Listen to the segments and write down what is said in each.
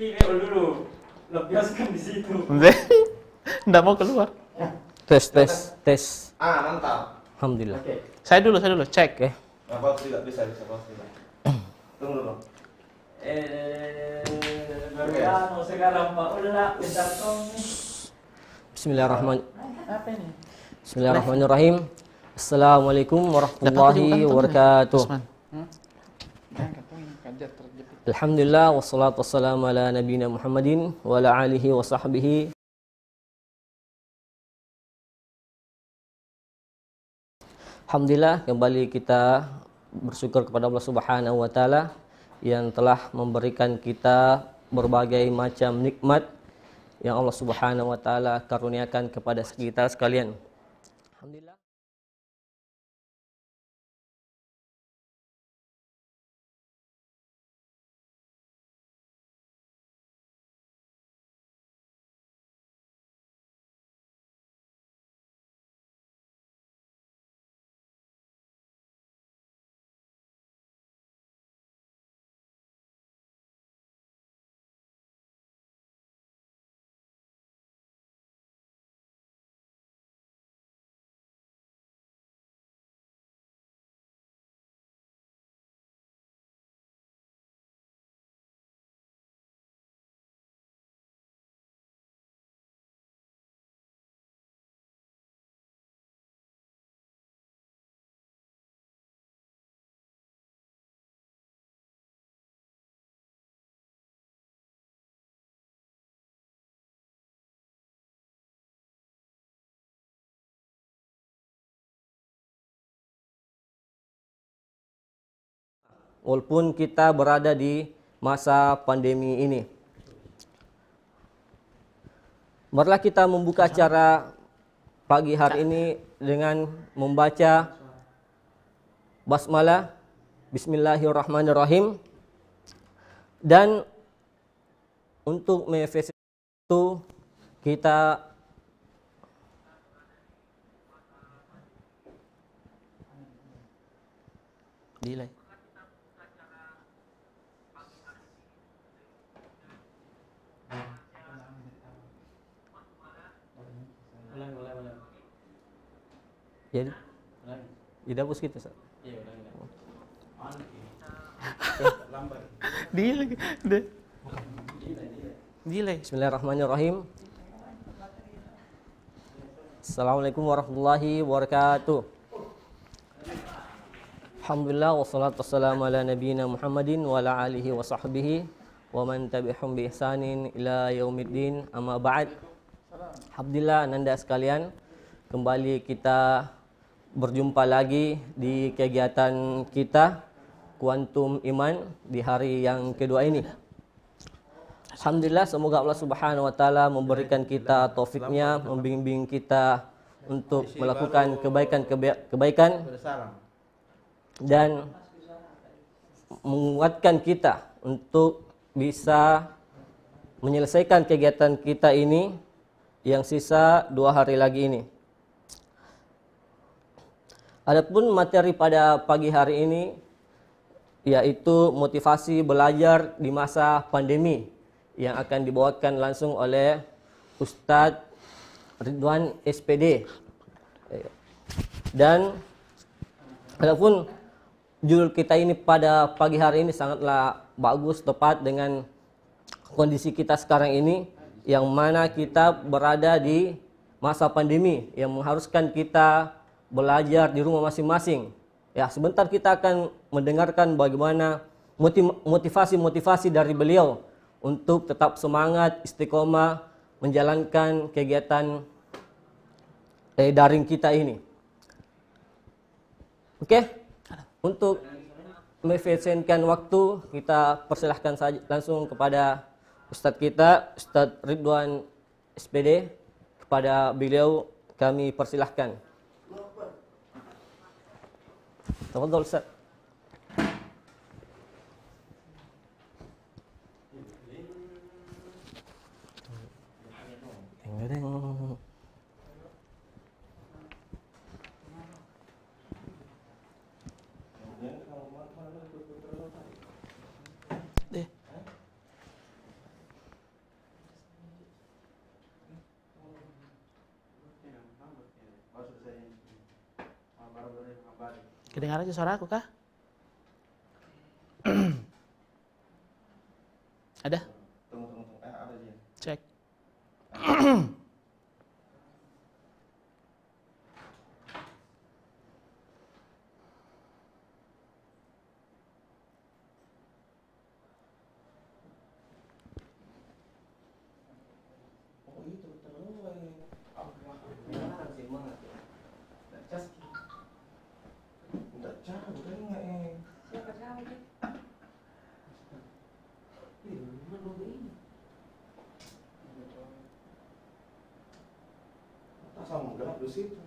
Ini dulu, lepaskan di situ. Nggak mau keluar. Tes. Mantap. Alhamdulillah. Oke. Saya dulu, cek. Oke. Apa tidak bisa pause tidak. Tunggu dulu. Baru sekarang Pak Ula minta tolong. Apa ini? Bismillahirrahmanirrahim. Assalamualaikum warahmatullahi wabarakatuh. Alhamdulillah wassalatu wassalamu ala nabiyina Muhammadin wa ala alihi wa sahbihi. Alhamdulillah, kembali kita bersyukur kepada Allah Subhanahu wa taala yang telah memberikan kita berbagai macam nikmat yang Allah Subhanahu wa taala karuniakan kepada kita sekalian. Alhamdulillah. Walaupun kita berada di masa pandemi ini, marilah kita membuka acara pagi hari ini dengan membaca basmalah, Bismillahirrahmanirrahim. Dan untuk memfasilitasi itu kita delay. Ulang. Jadi dihapus gitu, Ustaz. Iya, ulang. Lambat. Delay. Bismillahirrahmanirrahim. Assalamualaikum warahmatullahi wabarakatuh. Alhamdulillah wassalatu wassalamu ala nabiyina Muhammadin wa ala alihi wa sahbihi wa man tabi'ahum bi ihsanin ila yaumiddin, amma ba'd. Alhamdulillah Anda sekalian, kembali kita berjumpa lagi di kegiatan kita Kuantum Iman di hari yang kedua ini. Alhamdulillah, semoga Allah Subhanahu wa taala memberikan kita taufiknya, membimbing kita untuk melakukan kebaikan dan menguatkan kita untuk bisa menyelesaikan kegiatan kita ini yang sisa 2 hari lagi ini. Adapun materi pada pagi hari ini yaitu motivasi belajar di masa pandemi yang akan dibawakan langsung oleh Ustadz Ridwan SPD. Dan adapun judul kita ini pada pagi hari ini sangatlah bagus, tepat dengan kondisi kita sekarang ini, yang mana kita berada di masa pandemi yang mengharuskan kita belajar di rumah masing-masing. Ya, sebentar kita akan mendengarkan bagaimana motivasi dari beliau untuk tetap semangat, istiqomah menjalankan kegiatan daring kita ini. Oke, untuk mengefisienkan waktu, kita persilahkan saja langsung kepada Ustadz kita, Ustadz Ridwan SPD. Kepada beliau kami persilahkan. Tafadhol Ustadz. Dengar aja suara aku kah? Ada? Tunggu. Ada dia. Cek. Oh itu terus. Allah. Benar sih mah. Nggak cas. Nggak cas bukan nggak Siapa tahu deh. Sama gelap di situ.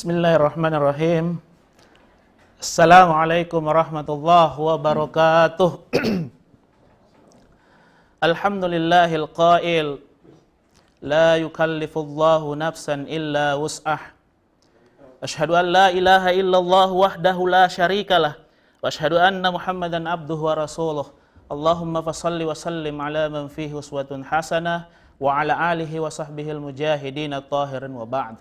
Bismillahirrahmanirrahim. Assalamualaikum warahmatullahi wabarakatuh. Alhamdulillahil qail, la yukallifullahu nafsan illa wus'ah. Asyhadu an la ilaha illallah wahdahu la syarikalah wa asyhadu anna Muhammadan abduhu wa rasuluh. Allahumma fassalli wa sallim ala man fihi uswatun hasanah wa ala alihi wa sahbihil mujahidin at-tahirin wa ba'd.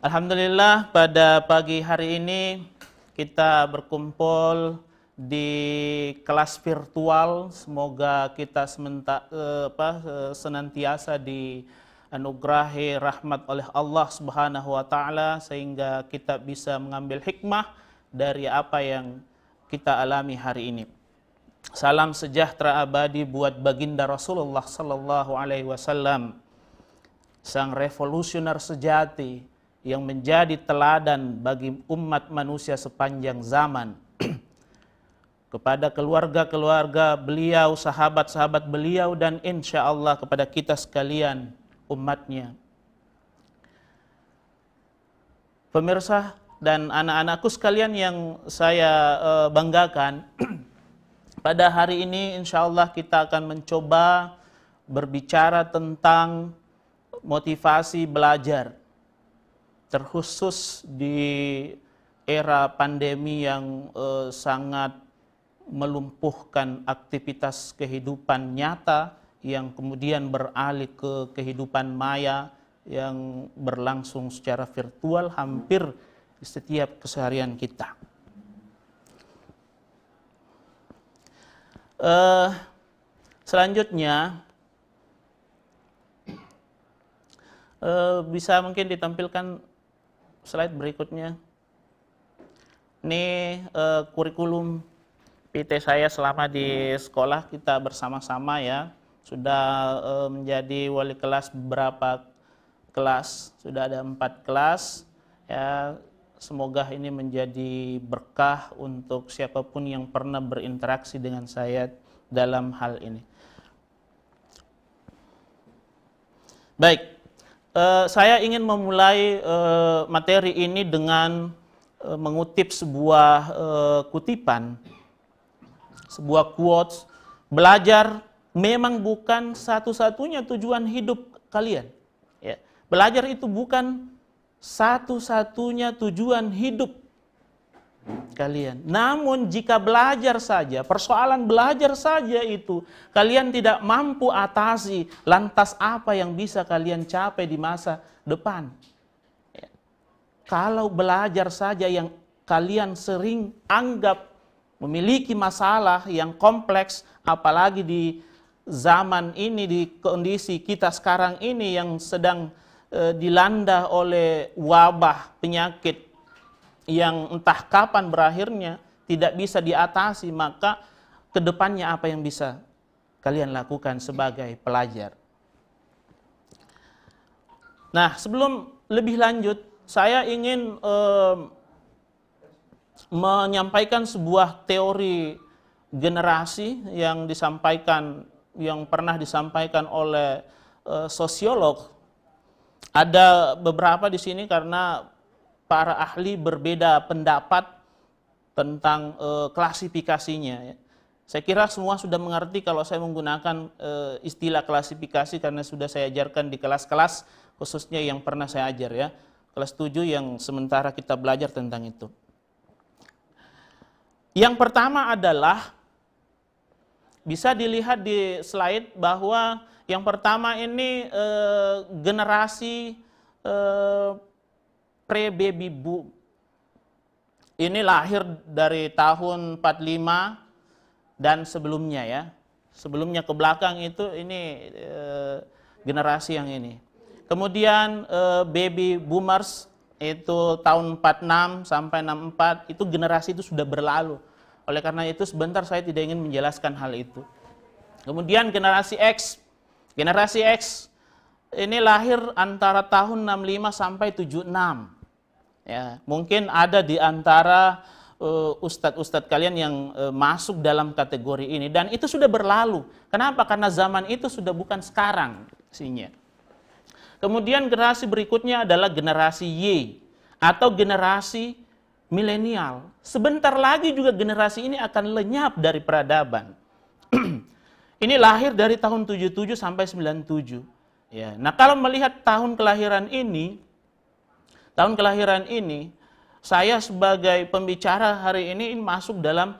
Alhamdulillah, pada pagi hari ini kita berkumpul di kelas virtual. Semoga kita senantiasa dianugerahi rahmat oleh Allah Subhanahu wa taala sehingga kita bisa mengambil hikmah dari apa yang kita alami hari ini. Salam sejahtera abadi buat baginda Rasulullah sallallahu alaihi wasallam, sang revolusioner sejati yang menjadi teladan bagi umat manusia sepanjang zaman. Kepada keluarga-keluarga beliau, sahabat-sahabat beliau, dan insya Allah kepada kita sekalian umatnya. Pemirsa dan anak-anakku sekalian yang saya banggakan, pada hari ini insya Allah kita akan mencoba berbicara tentang motivasi belajar. Terkhusus di era pandemi yang sangat melumpuhkan aktivitas kehidupan nyata yang kemudian beralih ke kehidupan maya yang berlangsung secara virtual hampir di setiap keseharian kita. Selanjutnya bisa mungkin ditampilkan slide berikutnya. Ini kurikulum PT saya selama di sekolah kita bersama-sama ya. Sudah menjadi wali kelas beberapa kelas, sudah ada 4 kelas ya. Semoga ini menjadi berkah untuk siapapun yang pernah berinteraksi dengan saya dalam hal ini. Baik. Saya ingin memulai materi ini dengan mengutip sebuah kutipan, sebuah quotes. Belajar memang bukan satu-satunya tujuan hidup kalian. Ya. Belajar itu bukan satu-satunya tujuan hidup kalian. Namun jika belajar saja, persoalan belajar saja itu kalian tidak mampu atasi, lantas apa yang bisa kalian capai di masa depan? Ya. Kalau belajar saja yang kalian sering anggap memiliki masalah yang kompleks, apalagi di zaman ini, di kondisi kita sekarang ini yang sedang dilanda oleh wabah penyakit yang entah kapan berakhirnya, tidak bisa diatasi, maka kedepannya apa yang bisa kalian lakukan sebagai pelajar? Nah, sebelum lebih lanjut, saya ingin menyampaikan sebuah teori generasi yang pernah disampaikan oleh sosiolog. Ada beberapa di sini karena para ahli berbeda pendapat tentang klasifikasinya. Ya. Saya kira semua sudah mengerti kalau saya menggunakan istilah klasifikasi karena sudah saya ajarkan di kelas-kelas, khususnya yang pernah saya ajar ya. Kelas 7 yang sementara kita belajar tentang itu. Yang pertama adalah, bisa dilihat di slide bahwa yang pertama ini generasi pre-baby boom. Ini lahir dari tahun 45 dan sebelumnya ya. Sebelumnya ke belakang itu ini generasi yang ini. Kemudian baby boomers itu tahun 46 sampai 64, itu generasi itu sudah berlalu. Oleh karena itu sebentar saya tidak ingin menjelaskan hal itu. Kemudian generasi X. Generasi X ini lahir antara tahun 65 sampai 76. Ya, mungkin ada di antara ustadz-ustadz kalian yang masuk dalam kategori ini, dan itu sudah berlalu. Kenapa? Karena zaman itu sudah bukan sekarang isinya. Kemudian generasi berikutnya adalah generasi Y atau generasi milenial. Sebentar lagi juga generasi ini akan lenyap dari peradaban. Ini lahir dari tahun 77 sampai 97. Ya. Nah, kalau melihat tahun kelahiran ini, saya sebagai pembicara hari ini masuk dalam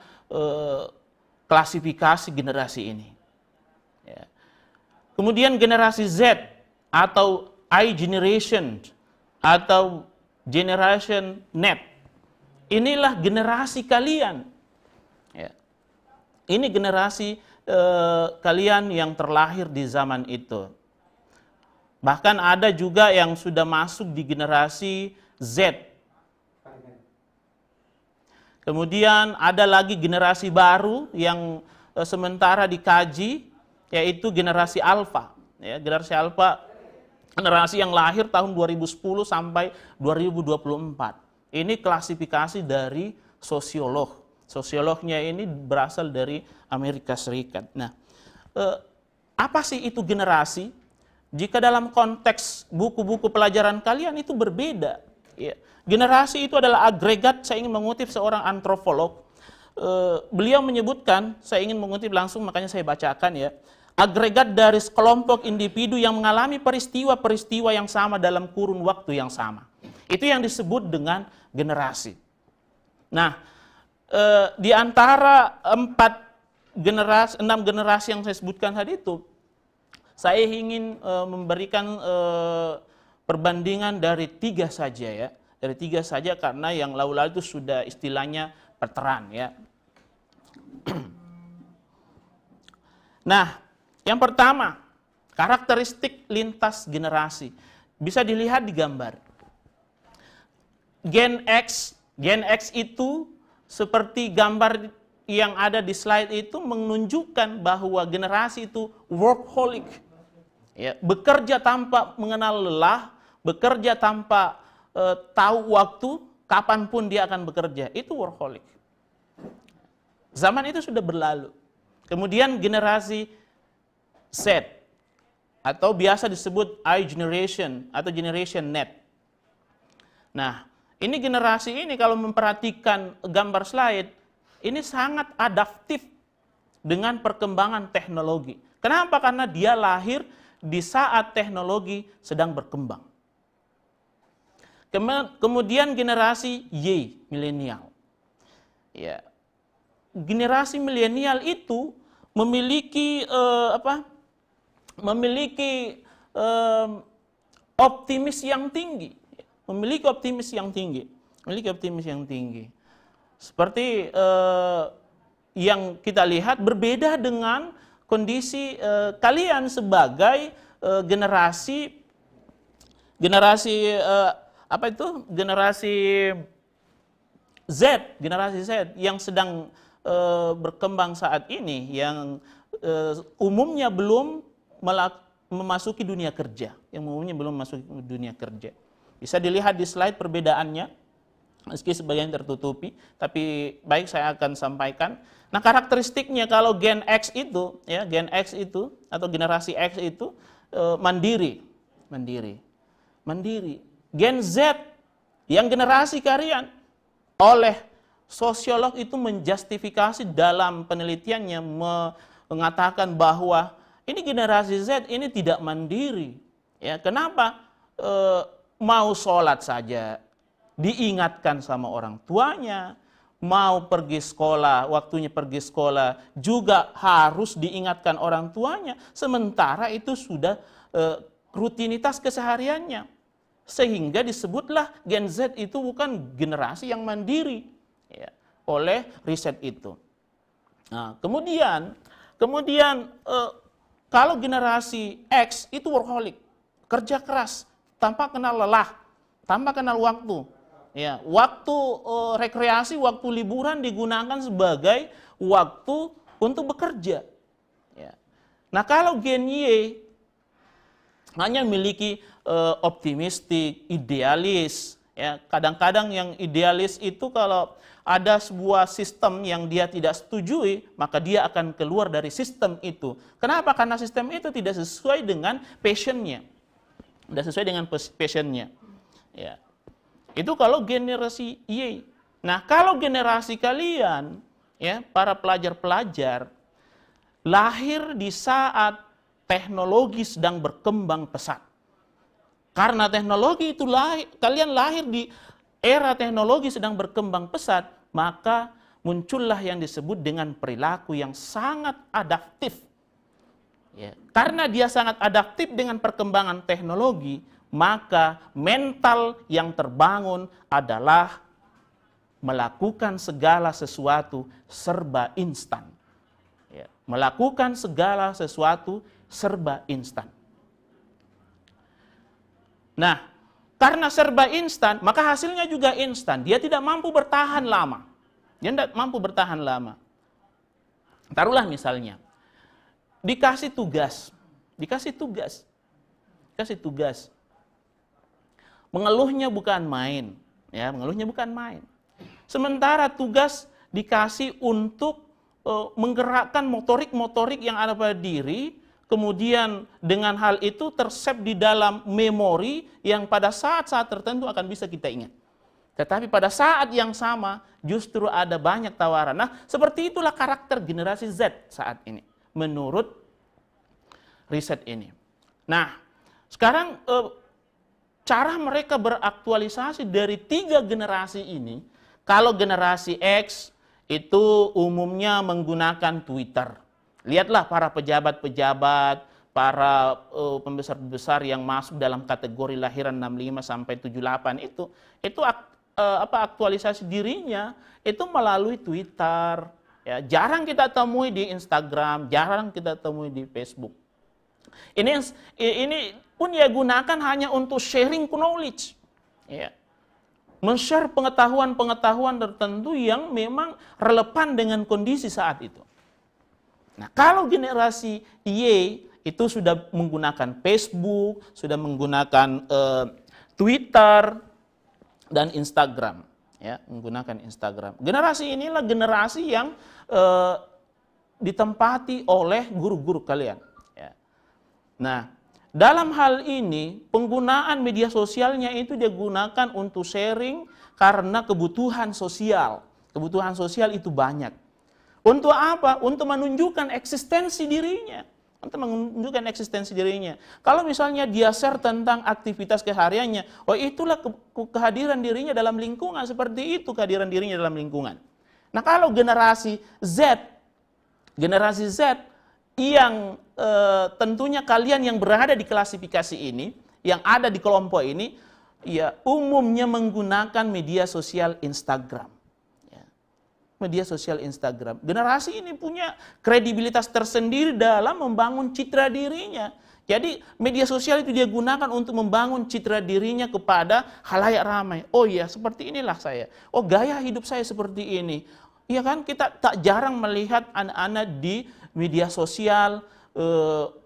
klasifikasi generasi ini. Ya. Kemudian generasi Z atau I generation atau generation net. Inilah generasi kalian. Ya. Ini generasi kalian yang terlahir di zaman itu. Bahkan ada juga yang sudah masuk di generasi Z. Kemudian ada lagi generasi baru yang sementara dikaji, yaitu generasi Alpha. Ya, generasi Alpha, generasi yang lahir tahun 2010 sampai 2024. Ini klasifikasi dari sosiolog. Sosiolognya ini berasal dari Amerika Serikat. Nah, apa sih itu generasi? Jika dalam konteks buku-buku pelajaran kalian itu berbeda. Ya. Generasi itu adalah agregat, saya ingin mengutip seorang antropolog. Beliau menyebutkan, saya ingin mengutip langsung makanya saya bacakan ya. Agregat dari sekelompok individu yang mengalami peristiwa-peristiwa yang sama dalam kurun waktu yang sama. Itu yang disebut dengan generasi. Nah, di antara 6 generasi yang saya sebutkan tadi itu, saya ingin memberikan perbandingan dari 3 saja ya. Dari 3 saja karena yang lalu-lalu itu sudah istilahnya veteran ya. Nah, yang pertama, karakteristik lintas generasi. Bisa dilihat di gambar. Gen X itu seperti gambar yang ada di slide itu menunjukkan bahwa generasi itu workaholic. Ya, bekerja tanpa mengenal lelah, bekerja tanpa tahu waktu, kapanpun dia akan bekerja. Itu workaholic. Zaman itu sudah berlalu. Kemudian generasi Z atau biasa disebut I generation atau generation net. Nah, ini generasi ini kalau memperhatikan gambar slide, ini sangat adaptif dengan perkembangan teknologi. Kenapa? Karena dia lahir di saat teknologi sedang berkembang. Kemudian generasi Y, milenial. Ya. Generasi milenial itu memiliki optimis yang tinggi. Memiliki optimis yang tinggi. Seperti yang kita lihat berbeda dengan kondisi kalian sebagai generasi Z yang sedang berkembang saat ini, yang umumnya belum memasuki dunia kerja, Bisa dilihat di slide perbedaannya. meski sebagian tertutupi, tapi baik saya akan sampaikan. Nah, karakteristiknya kalau Gen X itu, ya, Gen X itu atau generasi X itu mandiri. Gen Z yang generasi kalian oleh sosiolog itu menjustifikasi dalam penelitiannya mengatakan bahwa ini generasi Z ini tidak mandiri. Ya, kenapa? Mau sholat saja diingatkan sama orang tuanya, mau pergi sekolah, waktunya pergi sekolah juga harus diingatkan orang tuanya, sementara itu sudah rutinitas kesehariannya. Sehingga disebutlah Gen Z itu bukan generasi yang mandiri, ya, oleh riset itu. Nah, kemudian kalau generasi X itu workaholic, kerja keras, tanpa kenal lelah, tanpa kenal waktu. Ya, waktu rekreasi, waktu liburan digunakan sebagai waktu untuk bekerja. Ya. Nah, kalau Gen Y hanya memiliki optimistik, idealis. Ya, kadang-kadang yang idealis itu kalau ada sebuah sistem yang dia tidak setujui, maka dia akan keluar dari sistem itu. Kenapa? Karena sistem itu tidak sesuai dengan passionnya. Tidak sesuai dengan passionnya. Ya. Itu kalau generasi Y. Nah, kalau generasi kalian, ya, para pelajar-pelajar, lahir di saat teknologi sedang berkembang pesat. Karena teknologi itu kalian lahir di era teknologi sedang berkembang pesat, maka muncullah yang disebut dengan perilaku yang sangat adaptif. Ya, karena dia sangat adaptif dengan perkembangan teknologi, maka mental yang terbangun adalah melakukan segala sesuatu serba instan. Ya, melakukan segala sesuatu serba instan. Nah, karena serba instan, maka hasilnya juga instan. Dia tidak mampu bertahan lama. Dia tidak mampu bertahan lama. Taruhlah misalnya, dikasih tugas. Mengeluhnya bukan main. Ya, mengeluhnya bukan main. Sementara tugas dikasih untuk menggerakkan motorik-motorik yang ada pada diri, kemudian dengan hal itu tersave di dalam memori yang pada saat-saat tertentu akan bisa kita ingat. Tetapi pada saat yang sama justru ada banyak tawaran. Nah, seperti itulah karakter generasi Z saat ini menurut riset ini. Nah, sekarang cara mereka beraktualisasi dari 3 generasi ini, kalau generasi X itu umumnya menggunakan Twitter. Lihatlah para pejabat-pejabat, para pembesar-pembesar yang masuk dalam kategori lahiran 65 sampai 78 itu aktualisasi dirinya itu melalui Twitter. Ya, jarang kita temui di Instagram, jarang kita temui di Facebook. Ini pun ya gunakan hanya untuk sharing knowledge. Ya. Men-share pengetahuan-pengetahuan tertentu yang memang relevan dengan kondisi saat itu. Nah, kalau generasi Y itu sudah menggunakan Facebook, sudah menggunakan Twitter dan Instagram, ya, menggunakan Instagram. Generasi inilah generasi yang ditempati oleh guru-guru kalian. Ya. Nah, dalam hal ini penggunaan media sosialnya itu digunakan untuk sharing karena kebutuhan sosial. Kebutuhan sosial itu banyak. Untuk apa? Untuk menunjukkan eksistensi dirinya. Untuk menunjukkan eksistensi dirinya. Kalau misalnya dia share tentang aktivitas kehariannya, oh itulah kehadiran dirinya dalam lingkungan. Seperti itu kehadiran dirinya dalam lingkungan. Nah, kalau generasi Z yang tentunya kalian yang berada di klasifikasi ini, yang ada di kelompok ini, ya umumnya menggunakan media sosial Instagram. Media sosial Instagram. Generasi ini punya kredibilitas tersendiri dalam membangun citra dirinya. Jadi media sosial itu dia gunakan untuk membangun citra dirinya kepada khalayak ramai. Oh iya, seperti inilah saya. Oh, gaya hidup saya seperti ini. Iya kan, kita tak jarang melihat anak-anak di media sosial,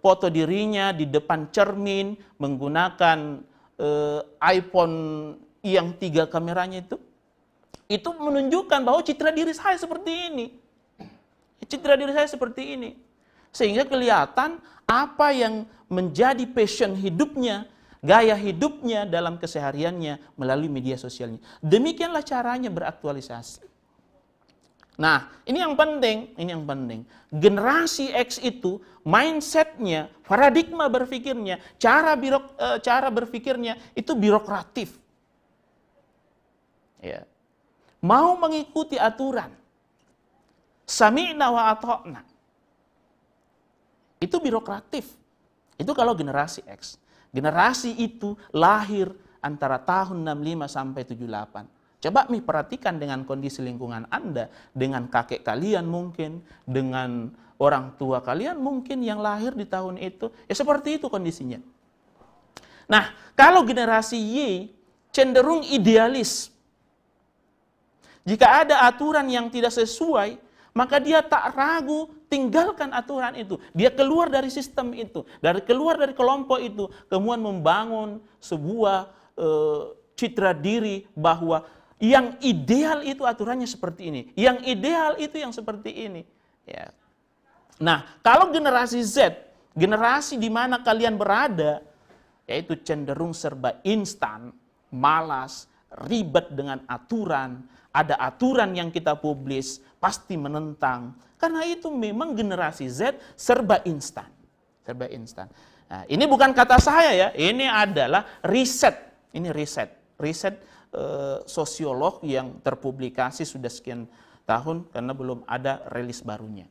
foto dirinya di depan cermin, menggunakan iPhone yang 3 kameranya itu. itu menunjukkan bahwa citra diri saya seperti ini. Citra diri saya seperti ini. Sehingga kelihatan apa yang menjadi passion hidupnya, gaya hidupnya dalam kesehariannya melalui media sosialnya. Demikianlah caranya beraktualisasi. Nah, ini yang penting, Generasi X itu mindsetnya, paradigma berpikirnya, cara berpikirnya itu birokratif. Ya. Mau mengikuti aturan. Sami'na wa ata'na. Itu birokratif. Itu kalau generasi X. Generasi itu lahir antara tahun 65 sampai 78. Coba perhatikan dengan kondisi lingkungan Anda, dengan kakek kalian mungkin, dengan orang tua kalian mungkin yang lahir di tahun itu, ya seperti itu kondisinya. Nah, kalau generasi Y cenderung idealis. Jika ada aturan yang tidak sesuai, maka dia tak ragu tinggalkan aturan itu. Dia keluar dari sistem itu, keluar dari kelompok itu, kemudian membangun sebuah citra diri bahwa yang ideal itu aturannya seperti ini. Yang ideal itu yang seperti ini. Ya. Nah, kalau generasi Z, generasi di mana kalian berada, yaitu cenderung serba instan, malas, ribet dengan aturan, ada aturan yang kita publis, pasti menentang. Karena itu memang generasi Z serba instan. Serba instan. Nah, ini bukan kata saya ya, ini adalah riset. Ini riset sosiolog yang terpublikasi sudah sekian tahun karena belum ada rilis barunya.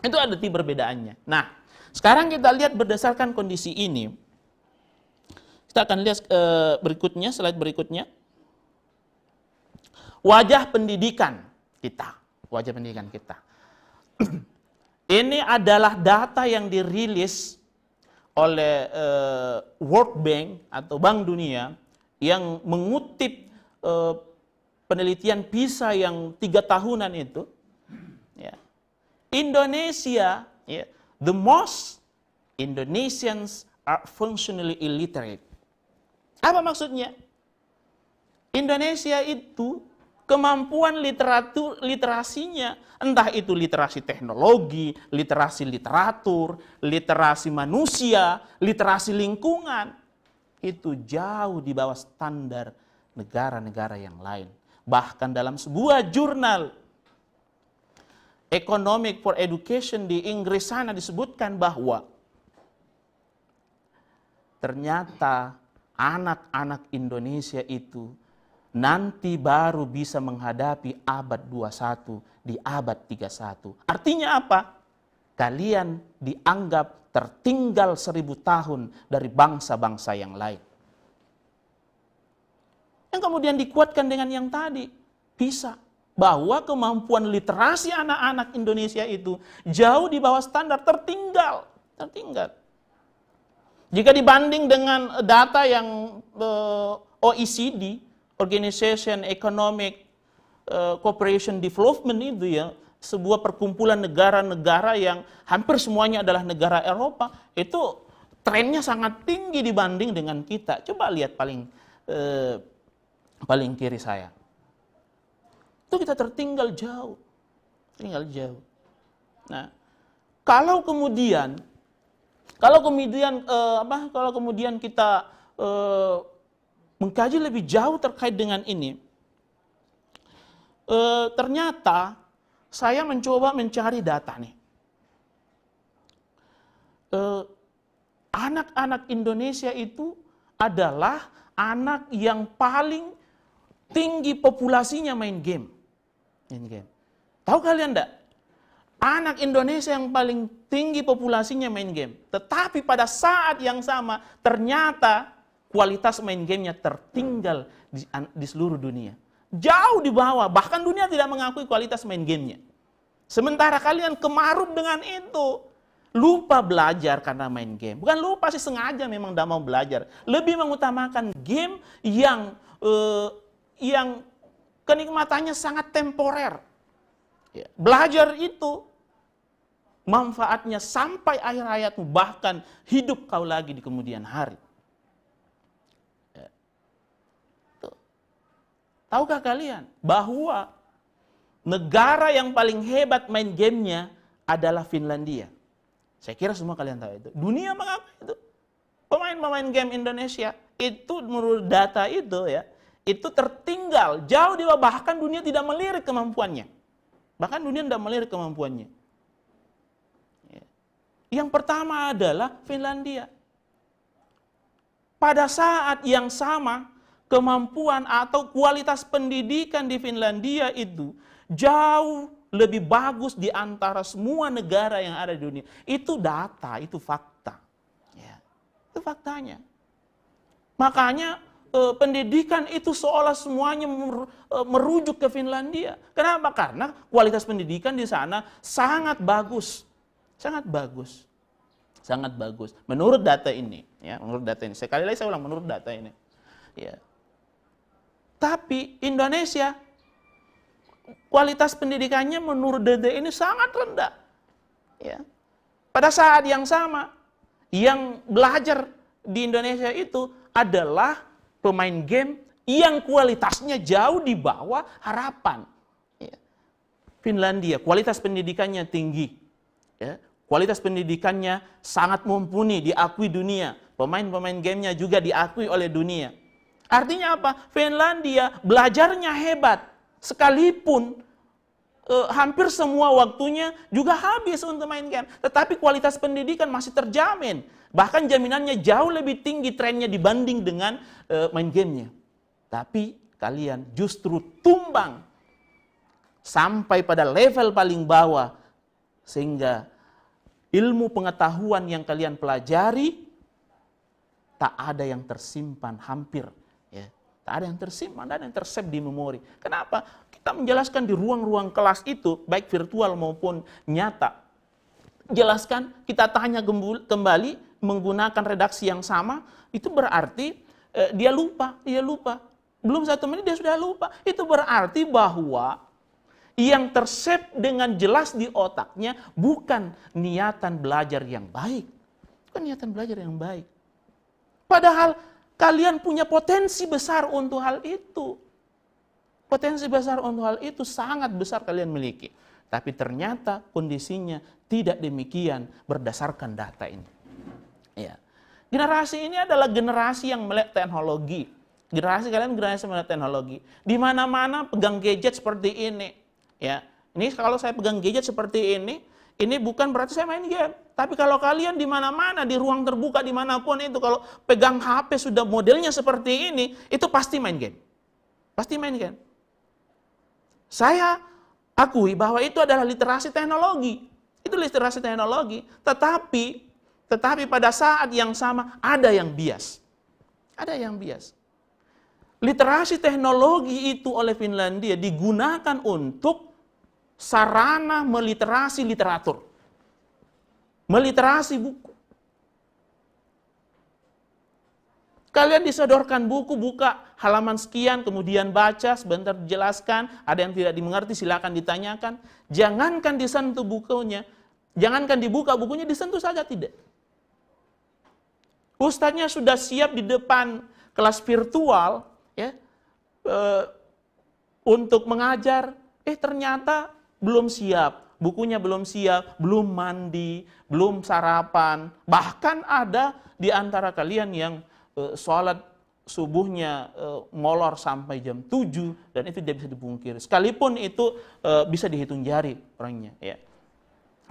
Itu ada perbedaannya. Nah, sekarang kita lihat berdasarkan kondisi ini. Kita akan lihat berikutnya, slide berikutnya. Wajah pendidikan kita. Wajah pendidikan kita. Ini adalah data yang dirilis oleh World Bank atau Bank Dunia yang mengutip penelitian PISA yang 3 tahunan itu. Ya. Indonesia, ya, the most Indonesians are functionally illiterate. Apa maksudnya? Indonesia itu kemampuan literasinya, entah itu literasi teknologi, literasi literatur, literasi manusia, literasi lingkungan, itu jauh di bawah standar negara-negara yang lain. Bahkan dalam sebuah jurnal Economic for Education di Inggris sana disebutkan bahwa ternyata anak-anak Indonesia itu nanti baru bisa menghadapi abad 21 di abad 31. Artinya apa? Kalian dianggap tertinggal 1000 tahun dari bangsa-bangsa yang lain. Yang kemudian dikuatkan dengan yang tadi, PISA. Bahwa kemampuan literasi anak-anak Indonesia itu jauh di bawah standar, tertinggal. Jika dibanding dengan data yang OECD, Organization Economic Cooperation Development itu ya, sebuah perkumpulan negara-negara yang hampir semuanya adalah negara Eropa, itu trennya sangat tinggi dibanding dengan kita. Coba lihat paling kiri saya. Itu kita tertinggal jauh. Nah, kalau kemudian kita mengkaji lebih jauh terkait dengan ini, ternyata saya mencoba mencari data nih. Anak-anak Indonesia itu adalah anak yang paling tinggi populasinya main game. Tahu kalian enggak? Anak Indonesia yang paling tinggi populasinya main game. Tetapi pada saat yang sama ternyata kualitas main gamenya tertinggal di seluruh dunia. Jauh di bawah, bahkan dunia tidak mengakui kualitas main gamenya. Sementara kalian kemarut dengan itu. Lupa belajar karena main game. Bukan lupa sih, sengaja memang tidak mau belajar. Lebih mengutamakan game yang kenikmatannya sangat temporer. Ya. Belajar itu manfaatnya sampai akhir hayatmu, bahkan hidup kau lagi di kemudian hari. Ya. Tahukah kalian bahwa negara yang paling hebat main gamenya adalah Finlandia? Saya kira semua kalian tahu itu. Dunia mengakui itu. Pemain-pemain game Indonesia itu menurut data itu ya, itu tertinggal jauh di bawah, bahkan dunia tidak melirik kemampuannya. Bahkan dunia tidak melirik kemampuannya. Yang pertama adalah Finlandia. Pada saat yang sama, kemampuan atau kualitas pendidikan di Finlandia itu jauh lebih bagus di antara semua negara yang ada di dunia. Itu data, itu fakta. Ya, itu faktanya. Makanya pendidikan itu seolah semuanya merujuk ke Finlandia. Kenapa? Karena kualitas pendidikan di sana sangat bagus. Sangat bagus. Sangat bagus. Menurut data ini. Ya, menurut data ini. Sekali lagi saya ulang, menurut data ini. Ya. Tapi Indonesia, kualitas pendidikannya menurut data ini sangat rendah. Ya. Pada saat yang sama, yang belajar di Indonesia itu adalah pemain game yang kualitasnya jauh di bawah harapan. Ya. Finlandia, kualitas pendidikannya tinggi. Ya. Kualitas pendidikannya sangat mumpuni, diakui dunia. Pemain-pemain gamenya juga diakui oleh dunia. Artinya apa? Finlandia belajarnya hebat. Sekalipun hampir semua waktunya juga habis untuk main game. Tetapi kualitas pendidikan masih terjamin. Bahkan jaminannya jauh lebih tinggi trennya dibanding dengan main gamenya. Tapi kalian justru tumbang sampai pada level paling bawah. Sehingga ilmu pengetahuan yang kalian pelajari tak ada yang tersimpan hampir. Ya. Tak ada yang tersimpan, tak ada yang tersave di memori. Kenapa? Kita menjelaskan di ruang-ruang kelas itu, baik virtual maupun nyata. Jelaskan, kita tanya kembali menggunakan redaksi yang sama, itu berarti dia lupa. Belum 1 menit dia sudah lupa. Itu berarti bahwa yang tersave dengan jelas di otaknya bukan niatan belajar yang baik. Bukan niatan belajar yang baik. Padahal kalian punya potensi besar untuk hal itu. Potensi besar untuk hal itu sangat besar kalian miliki. Tapi ternyata kondisinya tidak demikian berdasarkan data ini. Ya. Generasi ini adalah generasi yang melek teknologi. Generasi kalian generasi melek teknologi. Di mana-mana pegang gadget seperti ini. Ya, ini kalau saya pegang gadget seperti ini bukan berarti saya main game. Tapi kalau kalian di mana-mana, di ruang terbuka, dimanapun itu, kalau pegang HP sudah modelnya seperti ini, itu pasti main game. Pasti main game. Saya akui bahwa itu adalah literasi teknologi. Itu literasi teknologi. Tetapi pada saat yang sama ada yang bias. Ada yang bias. Literasi teknologi itu oleh Finlandia digunakan untuk sarana meliterasi literatur. Meliterasi buku. Kalian disodorkan buku, buka halaman sekian, kemudian baca, sebentar dijelaskan, ada yang tidak dimengerti, silakan ditanyakan. Jangankan disentuh bukunya, jangankan dibuka bukunya, disentuh saja tidak. Ustadznya sudah siap di depan kelas virtual, ya, untuk mengajar, ternyata belum siap, bukunya belum siap, belum mandi, belum sarapan. Bahkan ada di antara kalian yang sholat subuhnya molor sampai jam 7 dan itu tidak bisa dipungkiri. Sekalipun itu bisa dihitung jari orangnya. Ya.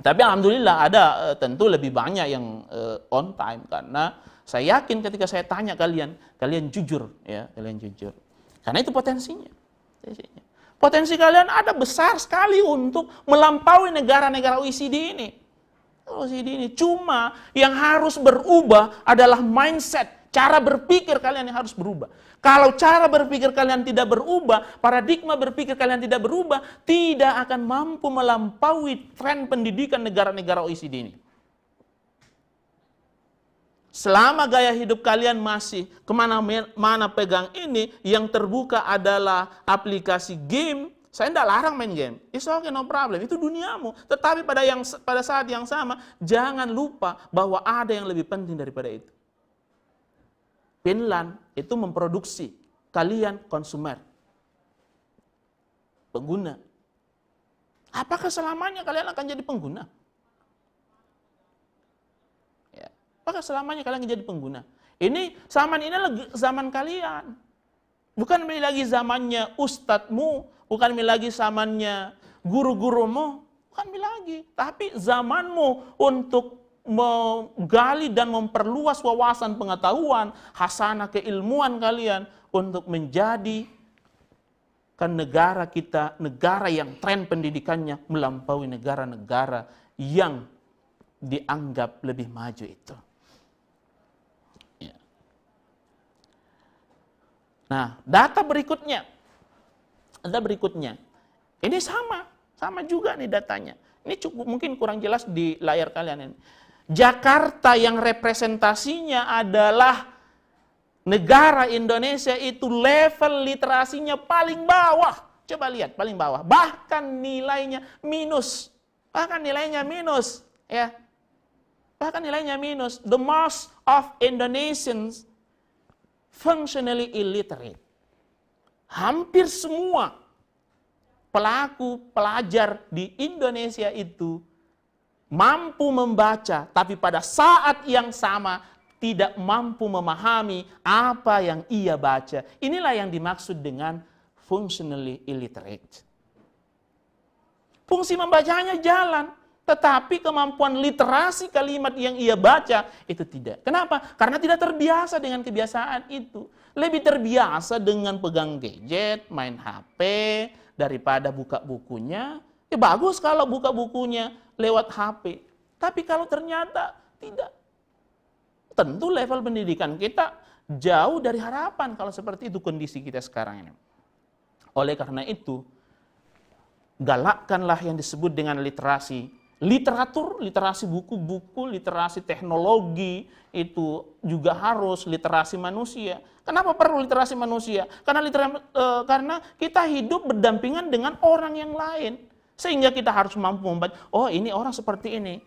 Tapi alhamdulillah ada tentu lebih banyak yang on time karena saya yakin ketika saya tanya kalian jujur, ya, kalian jujur. Karena itu potensinya. Potensi kalian ada besar sekali untuk melampaui negara-negara OECD ini. Cuma yang harus berubah adalah mindset, cara berpikir kalian yang harus berubah. Kalau cara berpikir kalian tidak berubah, paradigma berpikir kalian tidak berubah, tidak akan mampu melampaui tren pendidikan negara-negara OECD ini. Selama gaya hidup kalian masih kemana-mana pegang ini, yang terbuka adalah aplikasi game, saya tidak larang main game. It's okay, no problem. Itu duniamu. Tetapi pada saat yang sama, jangan lupa bahwa ada yang lebih penting daripada itu. Finland itu memproduksi, kalian konsumer. pengguna. Apakah selamanya kalian akan jadi pengguna? Ya. Apakah selamanya kalian akan jadi pengguna? Ini lagi zaman kalian. Bukan lagi zamannya ustadzmu, bukan lagi zamannya guru-gurumu, bukan lagi. Tapi zamanmu untuk menggali dan memperluas wawasan pengetahuan, hasanah keilmuan kalian untuk menjadi kan negara kita, negara yang tren pendidikannya melampaui negara-negara yang dianggap lebih maju itu. Ya. Nah, data berikutnya. Ini sama juga nih datanya. Ini cukup mungkin kurang jelas di layar kalian ini. Jakarta yang representasinya adalah negara Indonesia itu level literasinya paling bawah. Coba lihat, paling bawah. Bahkan nilainya minus. Ya. Bahkan nilainya minus. The most of Indonesians functionally illiterate. Hampir semua pelajar di Indonesia itu mampu membaca, tapi pada saat yang sama tidak mampu memahami apa yang ia baca. Inilah yang dimaksud dengan functionally illiterate. Fungsi membacanya jalan, tetapi kemampuan literasi kalimat yang ia baca itu tidak. Kenapa? Karena tidak terbiasa dengan kebiasaan itu. Lebih terbiasa dengan pegang gadget, main HP, daripada buka bukunya. Ya bagus kalau buka bukunya lewat HP. Tapi kalau ternyata tidak, tentu level pendidikan kita jauh dari harapan kalau seperti itu kondisi kita sekarang ini. Oleh karena itu, galakkanlah yang disebut dengan literasi. Literatur, literasi buku-buku, literasi teknologi, itu juga harus literasi manusia. Kenapa perlu literasi manusia? Karena kita hidup berdampingan dengan orang yang lain. Sehingga kita harus mampu membaca, oh ini orang seperti ini.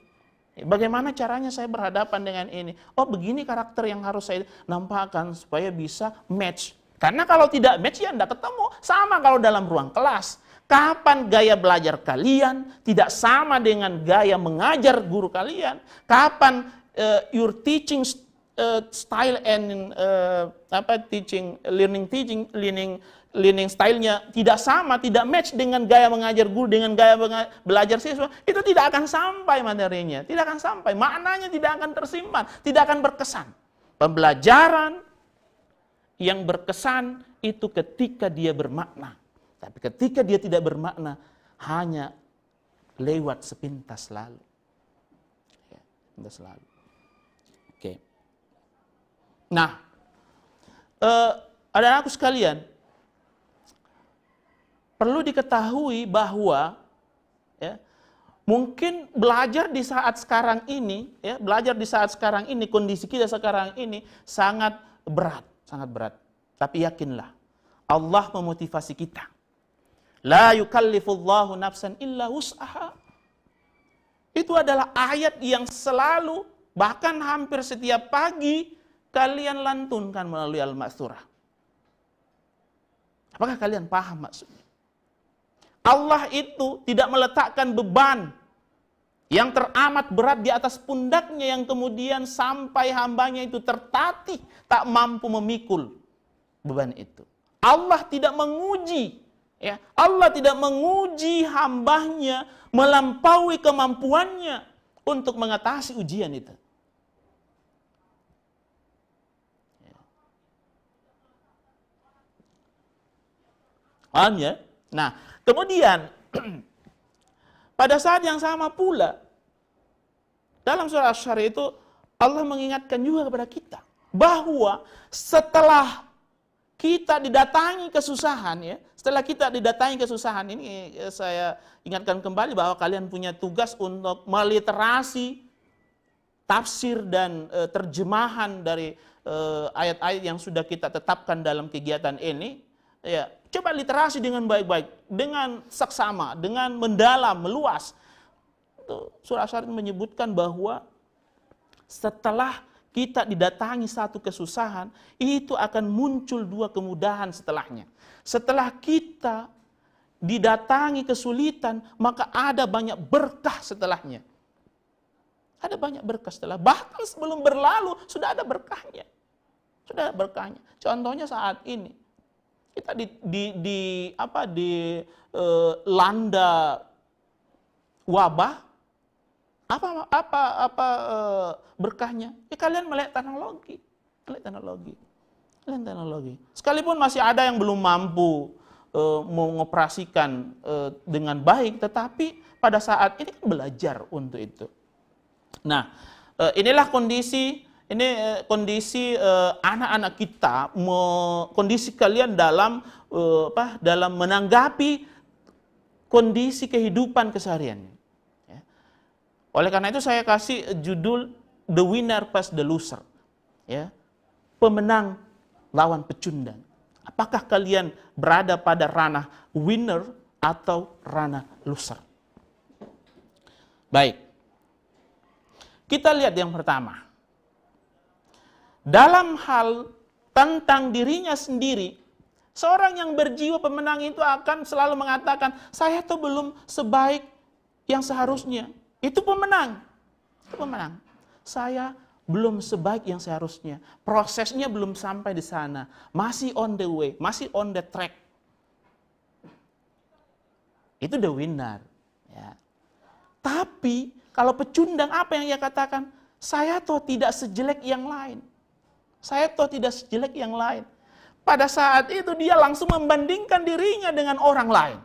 Bagaimana caranya saya berhadapan dengan ini? Oh begini karakter yang harus saya nampakkan supaya bisa match. Karena kalau tidak match ya tidak ketemu. Sama kalau dalam ruang kelas. Kapan gaya belajar kalian tidak sama dengan gaya mengajar guru kalian? Kapan your teaching style and learning style-nya tidak sama, tidak match dengan gaya mengajar guru, dengan gaya belajar siswa, itu tidak akan sampai materinya, tidak akan sampai, maknanya tidak akan tersimpan, tidak akan berkesan. Pembelajaran yang berkesan itu ketika dia bermakna. Tapi ketika dia tidak bermakna, hanya lewat sepintas lalu. Ya, sepintas lalu. Oke. Nah, anak-anakku sekalian, perlu diketahui bahwa ya, mungkin belajar di saat sekarang ini, ya, kondisi kita sekarang ini sangat berat. Tapi yakinlah, Allah memotivasi kita. La yukallifullahu nafsan illa wus'aha. Itu adalah ayat yang selalu, bahkan hampir setiap pagi, kalian lantunkan melalui Al-Ma'thurah. Apakah kalian paham maksudnya? Allah itu tidak meletakkan beban yang teramat berat di atas pundaknya yang kemudian sampai hambanya itu tertatih, tak mampu memikul beban itu. Allah tidak menguji, ya, Allah tidak menguji hambanya melampaui kemampuannya untuk mengatasi ujian itu. Paham ya? Nah, kemudian pada saat yang sama pula dalam surah Asy-Syarah itu Allah mengingatkan juga kepada kita bahwa setelah kita didatangi kesusahan, ya, ini saya ingatkan kembali bahwa kalian punya tugas untuk meliterasi tafsir dan terjemahan dari ayat-ayat yang sudah kita tetapkan dalam kegiatan ini. Ya, coba literasi dengan baik-baik, dengan saksama, dengan mendalam, meluas. Surah Asy-Syarah menyebutkan bahwa setelah kita didatangi satu kesusahan, itu akan muncul dua kemudahan setelahnya. Setelah kita didatangi kesulitan, maka ada banyak berkah setelahnya. Ada banyak berkah setelah, bahkan sebelum berlalu sudah ada berkahnya. Sudah ada berkahnya. Contohnya saat ini kita landa wabah, berkahnya? Ya kalian melek teknologi. Sekalipun masih ada yang belum mampu mengoperasikan dengan baik, tetapi pada saat ini kan belajar untuk itu. Nah, inilah kondisi anak-anak kita, kondisi kalian dalam dalam menanggapi kondisi kehidupan kesehariannya. Ya. Oleh karena itu saya kasih judul The Winner vs the Loser. Ya. Pemenang lawan pecundang. Apakah kalian berada pada ranah winner atau ranah loser? Baik. Kita lihat yang pertama. Dalam hal tentang dirinya sendiri, seorang yang berjiwa pemenang itu akan selalu mengatakan, saya tuh belum sebaik yang seharusnya. Itu pemenang. Saya belum sebaik yang seharusnya. Prosesnya belum sampai di sana. Masih on the way, masih on the track. Itu the winner. Ya. Tapi kalau pecundang apa yang ia katakan? Saya toh tidak sejelek yang lain. Pada saat itu dia langsung membandingkan dirinya dengan orang lain.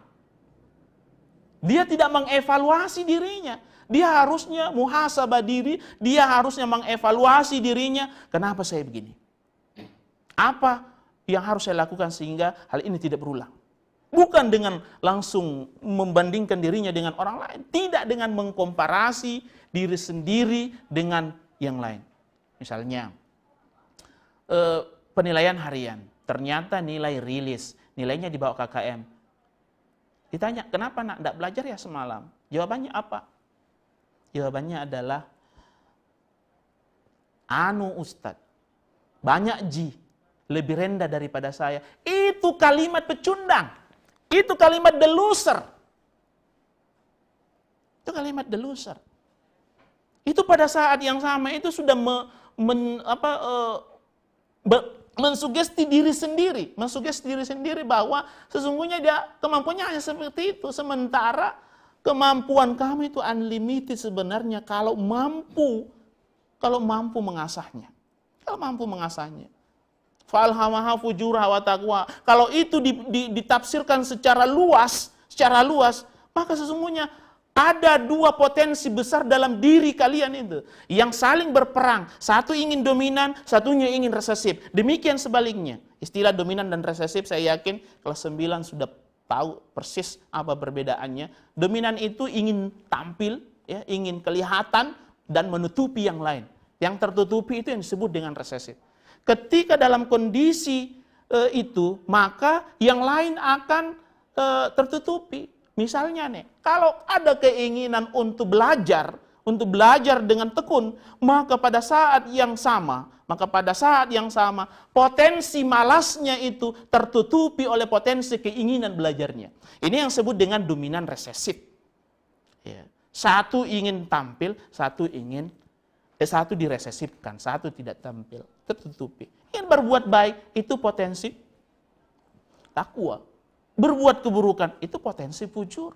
Dia tidak mengevaluasi dirinya. Dia harusnya muhasabah diri, dia harusnya mengevaluasi dirinya. Kenapa saya begini? Apa yang harus saya lakukan sehingga hal ini tidak berulang? Bukan dengan langsung membandingkan dirinya dengan orang lain. Tidak dengan mengkomparasi diri sendiri dengan yang lain. Misalnya, penilaian harian. Ternyata nilai rilis, nilainya di bawah KKM. Ditanya, kenapa nak tidak belajar ya semalam? Jawabannya apa? Jawabannya adalah, Ustadz, banyak lebih rendah daripada saya. Itu kalimat pecundang. Itu kalimat the loser. Itu pada saat yang sama itu sudah mensugesti diri sendiri bahwa sesungguhnya dia kemampuannya hanya seperti itu, sementara kemampuan kamu itu unlimited sebenarnya kalau mampu mengasahnya. Falhamaha fujurha wa taqwa. Kalau itu ditafsirkan secara luas, maka sesungguhnya ada dua potensi besar dalam diri kalian itu yang saling berperang. Satu ingin dominan, satunya ingin resesif. Demikian sebaliknya. Istilah dominan dan resesif saya yakin kelas 9 sudah tahu persis apa perbedaannya. Dominan itu ingin tampil, ya, ingin kelihatan dan menutupi yang lain. Yang tertutupi itu yang disebut dengan resesif. Ketika dalam kondisi itu, maka yang lain akan tertutupi. Misalnya nih, kalau ada keinginan untuk belajar dengan tekun, maka pada saat yang sama, potensi malasnya itu tertutupi oleh potensi keinginan belajarnya. Ini yang disebut dengan dominan resesif. Ya. Satu ingin tampil, satu diresesifkan, satu tidak tampil, tertutupi. Ingin berbuat baik, itu potensi takwa. Berbuat keburukan, itu potensi fujur.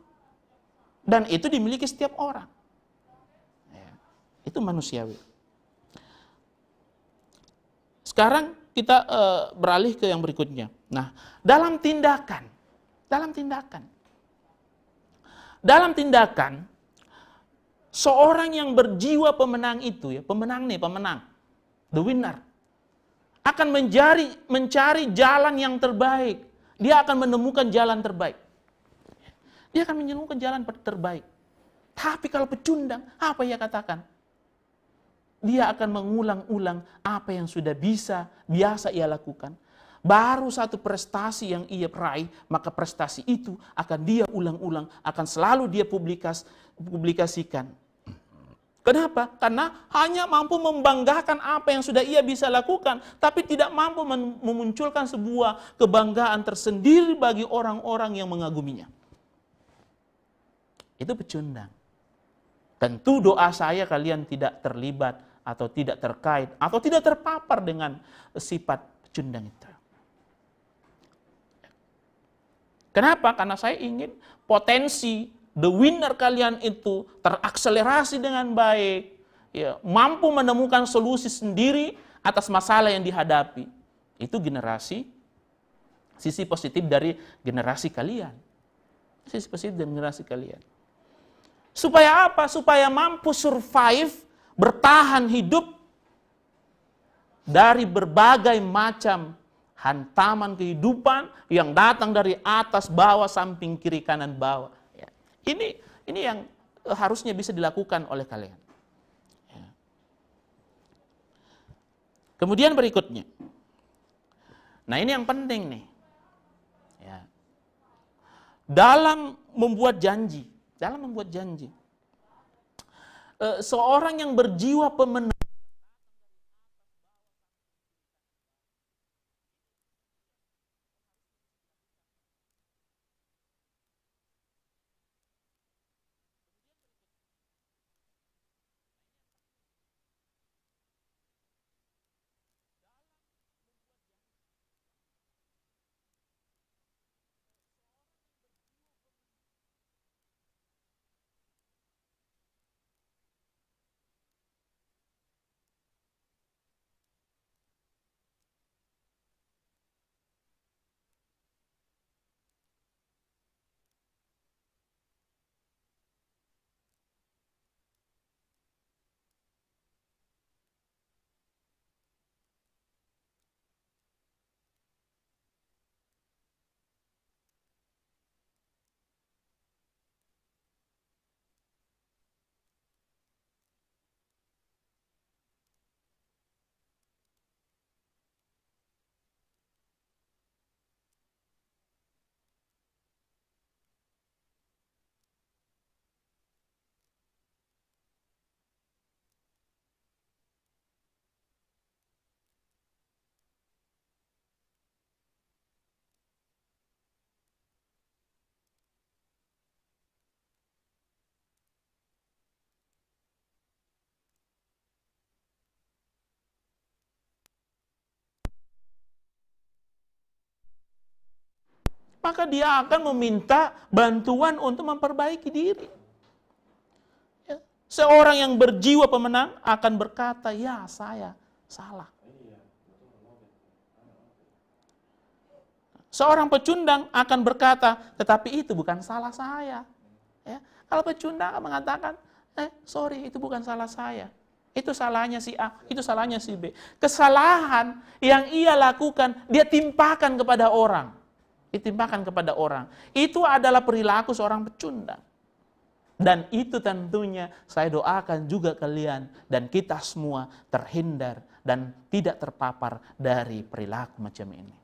Dan itu dimiliki setiap orang. Ya, itu manusiawi. Sekarang kita beralih ke yang berikutnya. Nah, dalam tindakan, seorang yang berjiwa pemenang itu, ya, pemenang, the winner, akan mencari jalan yang terbaik. Dia akan menemukan jalan terbaik. Tapi kalau pecundang, apa ia katakan? Dia akan mengulang-ulang apa yang sudah biasa ia lakukan. Baru satu prestasi yang ia raih, maka prestasi itu akan dia ulang-ulang, akan selalu dia publikasikan. Kenapa? Karena hanya mampu membanggakan apa yang sudah ia bisa lakukan, tapi tidak mampu memunculkan sebuah kebanggaan tersendiri bagi orang-orang yang mengaguminya. Itu pecundang. Tentu doa saya kalian tidak terlibat atau tidak terkait atau tidak terpapar dengan sifat pecundang itu. Kenapa? Karena saya ingin potensi the winner kalian itu terakselerasi dengan baik, ya, mampu menemukan solusi sendiri atas masalah yang dihadapi. Itu generasi, sisi positif dari generasi kalian. Sisi positif dari generasi kalian. Supaya apa? Supaya mampu survive, bertahan hidup dari berbagai macam hantaman kehidupan yang datang dari atas, bawah, samping, kiri, kanan, bawah. Ya. Ini yang harusnya bisa dilakukan oleh kalian. Ya. Kemudian berikutnya. Nah, ini yang penting nih. Ya. Dalam membuat janji, seorang yang berjiwa pemenang maka dia akan meminta bantuan untuk memperbaiki diri. Ya. Seorang yang berjiwa pemenang akan berkata, ya saya salah. Seorang pecundang akan berkata, tetapi itu bukan salah saya. Ya. Kalau pecundang akan mengatakan, sorry itu bukan salah saya. Itu salahnya si A, itu salahnya si B. Kesalahan yang ia lakukan, dia timpakan kepada orang. Ditimpakan kepada orang. Itu adalah perilaku seorang pecundang. Dan itu tentunya saya doakan juga kalian dan kita semua terhindar dan tidak terpapar dari perilaku macam ini.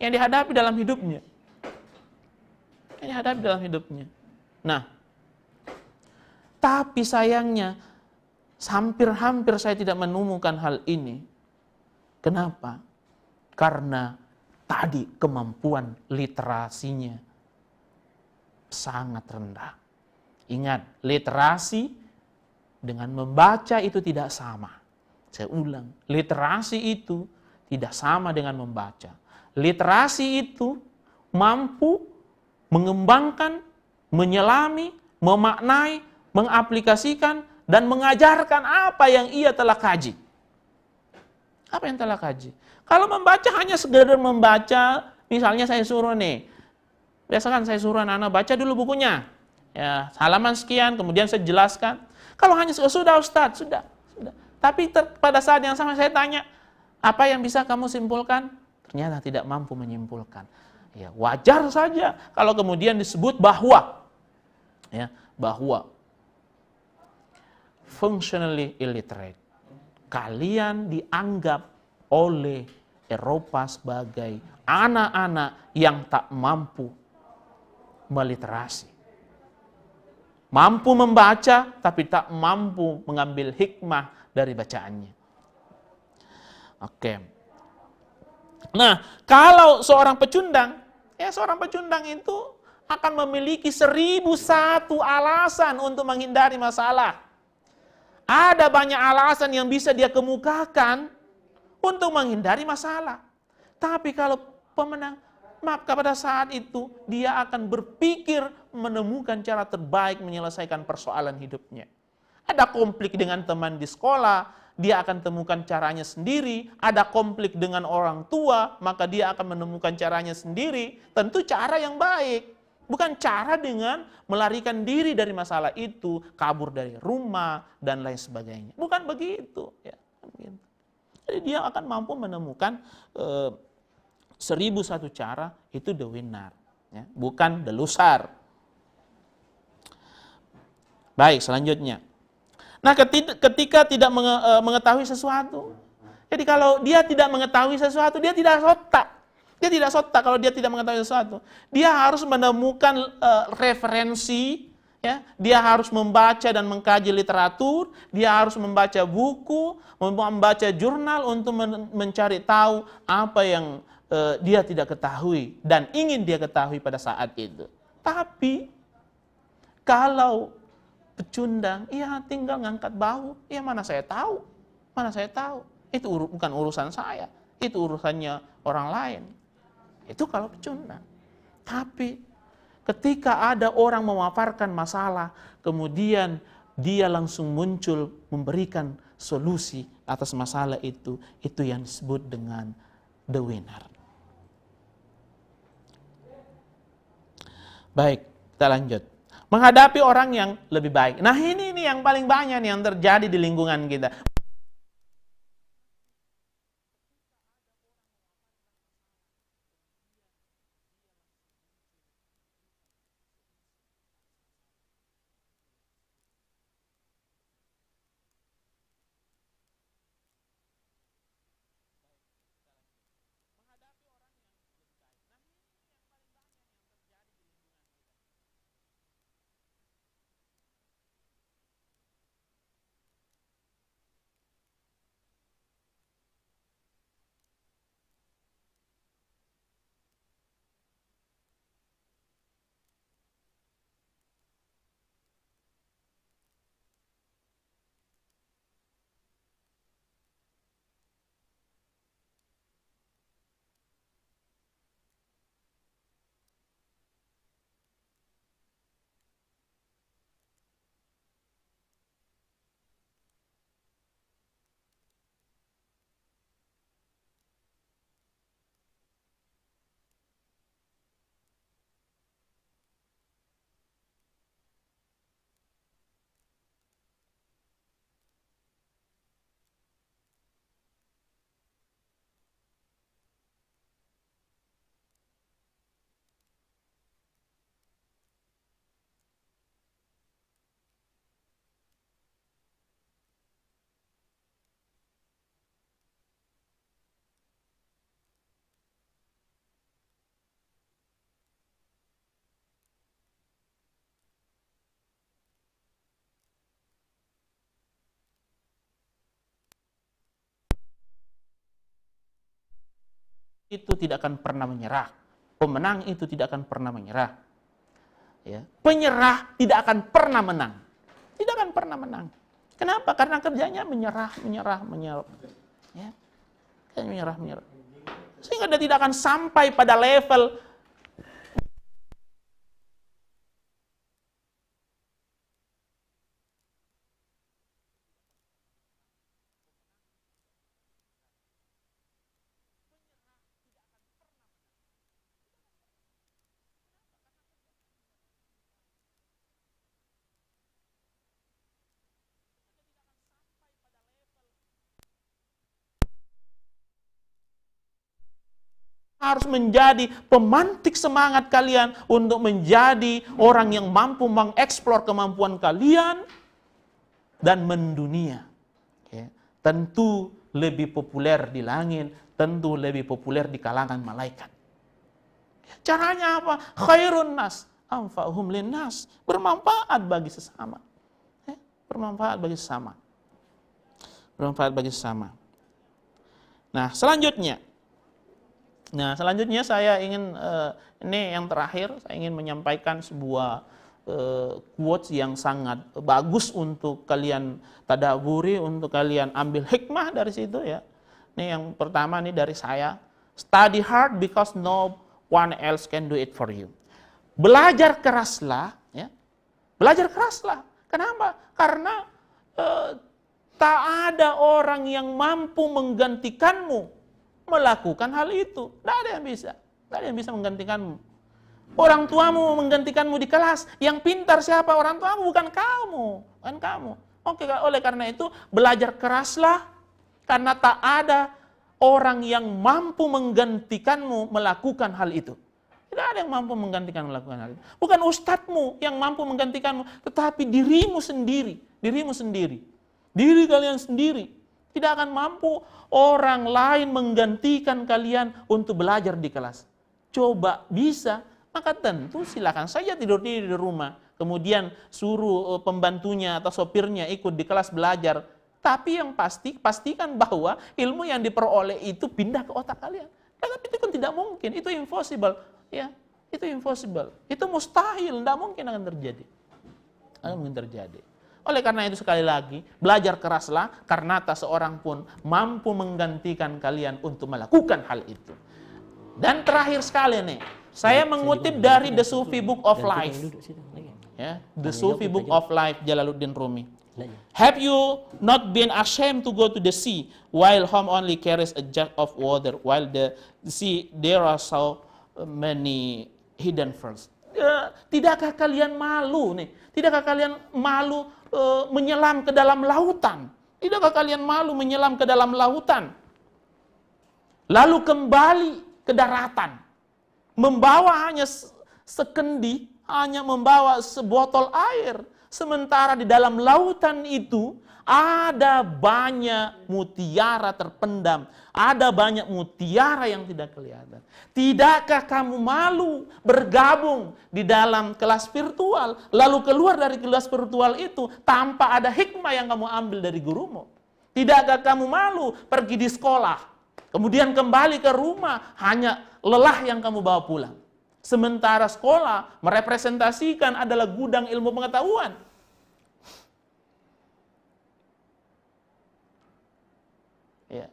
yang dihadapi dalam hidupnya. Yang dihadapi dalam hidupnya. Nah, tapi sayangnya hampir-hampir saya tidak menemukan hal ini. Kenapa? Karena tadi kemampuan literasinya sangat rendah. Ingat, literasi dengan membaca itu tidak sama. Saya ulang, literasi itu tidak sama dengan membaca. Literasi itu mampu mengembangkan, menyelami, memaknai, mengaplikasikan, dan mengajarkan apa yang ia telah kaji. Apa yang telah kaji? Kalau membaca hanya sekedar membaca, misalnya saya suruh nih, biasakan saya suruh anak-anak baca dulu bukunya. Ya, halaman sekian, kemudian saya jelaskan. Kalau hanya sudah Ustadz, sudah. Tapi pada saat yang sama saya tanya, apa yang bisa kamu simpulkan? Ternyata tidak mampu menyimpulkan. Ya, wajar saja kalau kemudian disebut bahwa functionally illiterate. Kalian dianggap oleh Eropa sebagai anak-anak yang tak mampu meliterasi. Mampu membaca tapi tak mampu mengambil hikmah dari bacaannya. Oke. Nah, kalau seorang pecundang itu akan memiliki 1001 alasan untuk menghindari masalah. Ada banyak alasan yang bisa dia kemukakan untuk menghindari masalah. Tapi kalau pemenang, pada saat itu dia akan berpikir menemukan cara terbaik menyelesaikan persoalan hidupnya. Ada konflik dengan teman di sekolah, dia akan temukan caranya sendiri. Ada konflik dengan orang tua, maka dia akan menemukan caranya sendiri. Tentu cara yang baik. Bukan cara dengan melarikan diri dari masalah itu, kabur dari rumah, dan lain sebagainya. Bukan begitu. Ya, begitu. Jadi dia akan mampu menemukan 1001 cara, itu the winner. Ya, bukan the loser. Baik, selanjutnya. Nah, ketika tidak mengetahui sesuatu, jadi kalau dia tidak mengetahui sesuatu, dia tidak sotak. Dia tidak sotak kalau dia tidak mengetahui sesuatu. Dia harus menemukan referensi, ya. Dia harus membaca dan mengkaji literatur, dia harus membaca buku, membaca jurnal untuk mencari tahu apa yang dia tidak ketahui dan ingin dia ketahui pada saat itu. Tapi kalau pecundang, ya tinggal ngangkat bahu, ya mana saya tahu, itu bukan urusan saya, itu urusannya orang lain. Itu kalau pecundang. Tapi ketika ada orang memaparkan masalah, kemudian dia langsung muncul memberikan solusi atas masalah itu yang disebut dengan the winner. Baik, kita lanjut. Menghadapi orang yang lebih baik. Nah, ini yang paling banyak yang terjadi di lingkungan kita. itu tidak akan pernah menyerah. Pemenang itu tidak akan pernah menyerah. Ya. Penyerah tidak akan pernah menang. Tidak akan pernah menang. Kenapa? Karena kerjanya menyerah. Ya. Menyerah. Sehingga dia tidak akan sampai pada level harus menjadi pemantik semangat kalian untuk menjadi orang yang mampu mengeksplor kemampuan kalian dan mendunia. Ya. Tentu lebih populer di langit, tentu lebih populer di kalangan malaikat. Caranya apa? Khairun nas anfa'uhum linnas, bermanfaat bagi sesama. Bermanfaat bagi sesama. Bermanfaat bagi sesama. Nah, selanjutnya saya ingin, ini yang terakhir, saya ingin menyampaikan sebuah quotes yang sangat bagus untuk kalian tadaburi, untuk kalian ambil hikmah dari situ ya. Ini yang pertama nih dari saya. Study hard because no one else can do it for you. Belajar keraslah, ya. Belajar keraslah. Kenapa? Karena tak ada orang yang mampu menggantikanmu melakukan hal itu. Tidak ada yang bisa. Tidak ada yang bisa menggantikanmu. Orang tuamu menggantikanmu di kelas. Yang pintar siapa? Orang tuamu, bukan kamu. Bukan kamu. Oke, oleh karena itu, belajar keraslah. Karena tak ada orang yang mampu menggantikanmu melakukan hal itu. Tidak ada yang mampu menggantikan melakukan hal itu. Bukan ustadzmu yang mampu menggantikanmu, tetapi dirimu sendiri. Dirimu sendiri. Diri kalian sendiri. Tidak akan mampu orang lain menggantikan kalian untuk belajar di kelas. Coba bisa, maka tentu silakan saja tidur di rumah. Kemudian suruh pembantunya atau sopirnya ikut di kelas belajar. Tapi yang pastikan bahwa ilmu yang diperoleh itu pindah ke otak kalian. Tapi itu kan tidak mungkin, itu impossible. Ya, itu impossible. Itu mustahil, tidak mungkin akan terjadi. Akan mungkin terjadi. Oleh karena itu sekali lagi, belajar keraslah karena tak seorang pun mampu menggantikan kalian untuk melakukan hal itu. Dan terakhir sekali nih, saya mengutip dari The Sufi Book of Life. Ya, The Sufi Book of Life Jalaluddin Rumi. Have you not been ashamed to go to the sea while home only carries a jug of water, while the sea there are so many hidden pearls? Tidakkah kalian malu nih? Tidakkah kalian malu menyelam ke dalam lautan? Tidakkah kalian malu menyelam ke dalam lautan? Lalu kembali ke daratan. Membawa hanya sekendi, hanya membawa sebotol air. Sementara di dalam lautan itu ada banyak mutiara terpendam. Ada banyak mutiara yang tidak kelihatan. Tidakkah kamu malu bergabung di dalam kelas virtual, lalu keluar dari kelas virtual itu tanpa ada hikmah yang kamu ambil dari gurumu? Tidakkah kamu malu pergi di sekolah, kemudian kembali ke rumah hanya lelah yang kamu bawa pulang? Sementara sekolah merepresentasikan adalah gudang ilmu pengetahuan. Ya.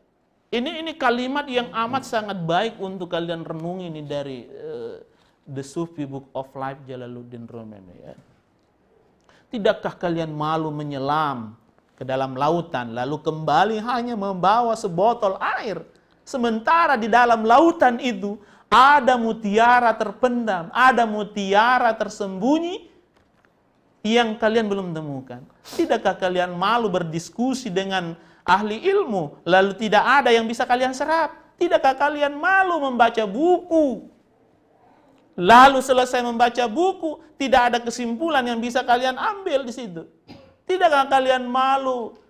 Ini kalimat yang amat sangat baik untuk kalian renungi ini dari The Sufi Book of Life Jalaluddin Rumi. Ya. Tidakkah kalian malu menyelam ke dalam lautan lalu kembali hanya membawa sebotol air? Sementara di dalam lautan itu ada mutiara terpendam, ada mutiara tersembunyi yang kalian belum temukan. Tidakkah kalian malu berdiskusi dengan ahli ilmu, lalu tidak ada yang bisa kalian serap? Tidakkah kalian malu membaca buku, lalu selesai membaca buku, tidak ada kesimpulan yang bisa kalian ambil di situ? Tidakkah kalian malu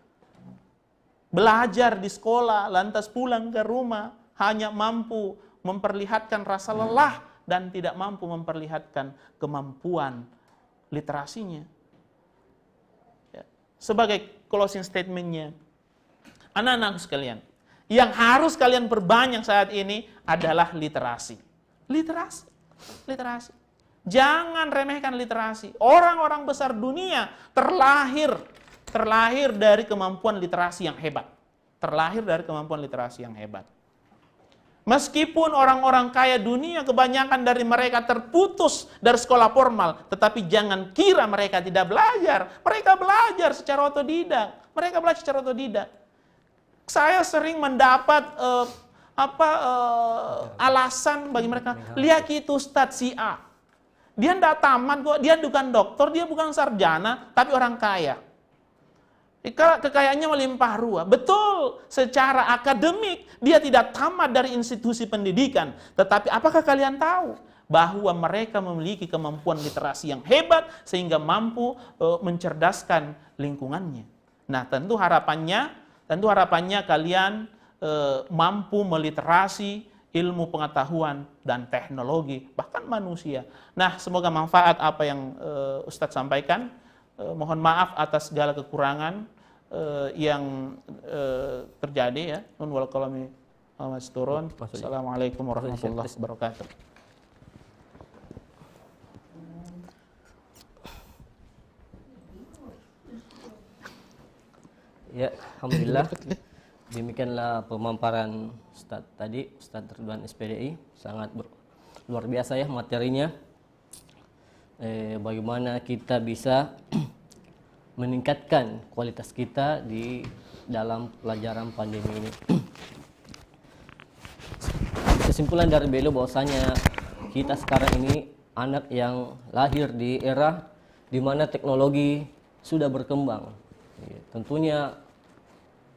belajar di sekolah, lantas pulang ke rumah, hanya mampu memperlihatkan rasa lelah dan tidak mampu memperlihatkan kemampuan literasinya? Ya. Sebagai closing statementnya, anak-anak sekalian, Yang harus kalian perbanyak saat ini adalah literasi. Literasi. Literasi. Jangan remehkan literasi. Orang-orang besar dunia terlahir dari kemampuan literasi yang hebat. Terlahir dari kemampuan literasi yang hebat. Meskipun orang-orang kaya dunia kebanyakan dari mereka terputus dari sekolah formal, tetapi jangan kira mereka tidak belajar. Mereka belajar secara otodidak. Saya sering mendapat alasan bagi mereka. Lihat itu Ustadz si A. Dia tidak tamat kok, dia bukan doktor, dia bukan sarjana, tapi orang kaya. Kekayaannya melimpah ruah. Betul, secara akademik dia tidak tamat dari institusi pendidikan. Tetapi apakah kalian tahu bahwa mereka memiliki kemampuan literasi yang hebat sehingga mampu mencerdaskan lingkungannya. Nah, tentu harapannya kalian mampu meliterasi ilmu pengetahuan dan teknologi, bahkan manusia. Nah, semoga manfaat apa yang Ustadz sampaikan. Mohon maaf atas segala kekurangan yang terjadi ya. Nun wal qalami wa masturun. Assalamualaikum warahmatullahi wabarakatuh. Ya, alhamdulillah. Demikianlah pemaparan Ustaz tadi, Ustaz Ridwan SPDI, sangat luar biasa ya materinya. Bagaimana kita bisa meningkatkan kualitas kita di dalam pelajaran pandemi ini. Kesimpulan dari beliau bahwasanya kita sekarang ini anak yang lahir di era di mana teknologi sudah berkembang. Tentunya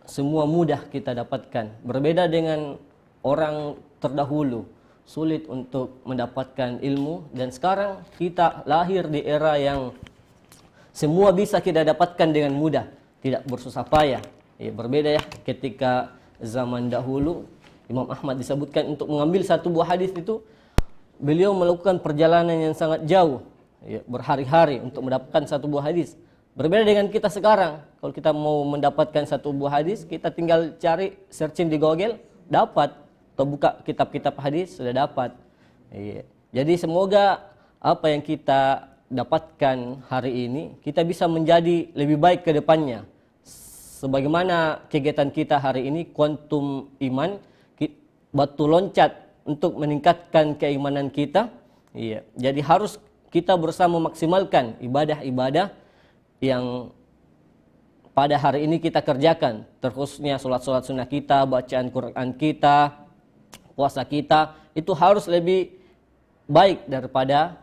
semua mudah kita dapatkan. Berbeda dengan orang terdahulu, sulit untuk mendapatkan ilmu, dan sekarang kita lahir di era yang semua bisa kita dapatkan dengan mudah, tidak bersusah payah. Berbeda ya ketika zaman dahulu, Imam Ahmad disebutkan untuk mengambil satu buah hadis itu beliau melakukan perjalanan yang sangat jauh, berhari-hari untuk mendapatkan satu buah hadis. Berbeda dengan kita sekarang, kalau kita mau mendapatkan satu buah hadis, kita tinggal cari, searching di Google, dapat. Atau buka kitab-kitab hadis, sudah dapat. Jadi semoga apa yang kita dapatkan hari ini, kita bisa menjadi lebih baik ke depannya. Sebagaimana kegiatan kita hari ini, kuantum iman, batu loncat untuk meningkatkan keimanan kita. Jadi harus kita berusaha memaksimalkan ibadah-ibadah yang pada hari ini kita kerjakan, terkhususnya sholat-sholat sunnah kita, bacaan Quran kita, puasa kita, itu harus lebih baik daripada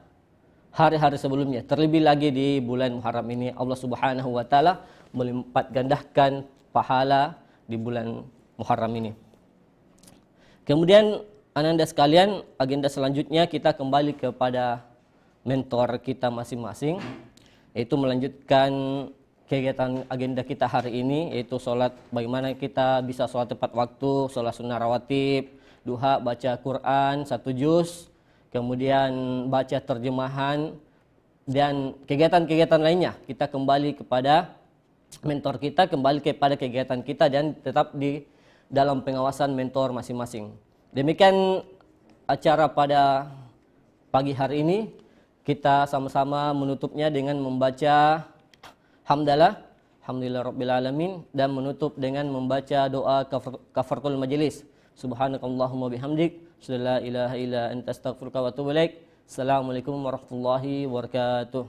hari-hari sebelumnya. Terlebih lagi di bulan Muharram ini, Allah Subhanahu wa Ta'ala melipat gandakan pahala di bulan Muharram ini. Kemudian ananda sekalian, agenda selanjutnya kita kembali kepada mentor kita masing-masing, yaitu melanjutkan kegiatan agenda kita hari ini, yaitu sholat. Bagaimana kita bisa sholat tepat waktu, sholat sunnah rawatib, duha, baca Quran 1 juz, kemudian baca terjemahan, dan kegiatan-kegiatan lainnya. Kita kembali kepada mentor kita, kembali kepada kegiatan kita, dan tetap di dalam pengawasan mentor masing-masing. Demikian acara pada pagi hari ini. Kita sama-sama menutupnya dengan membaca hamdalah, alhamdulillah rabbil alamin, dan menutup dengan membaca doa kafaratul majelis. Subhanakallahumma bihamdik, la ilaha illa anta astaghfiruka wa atubu ilaik. Assalamualaikum warahmatullahi wabarakatuh.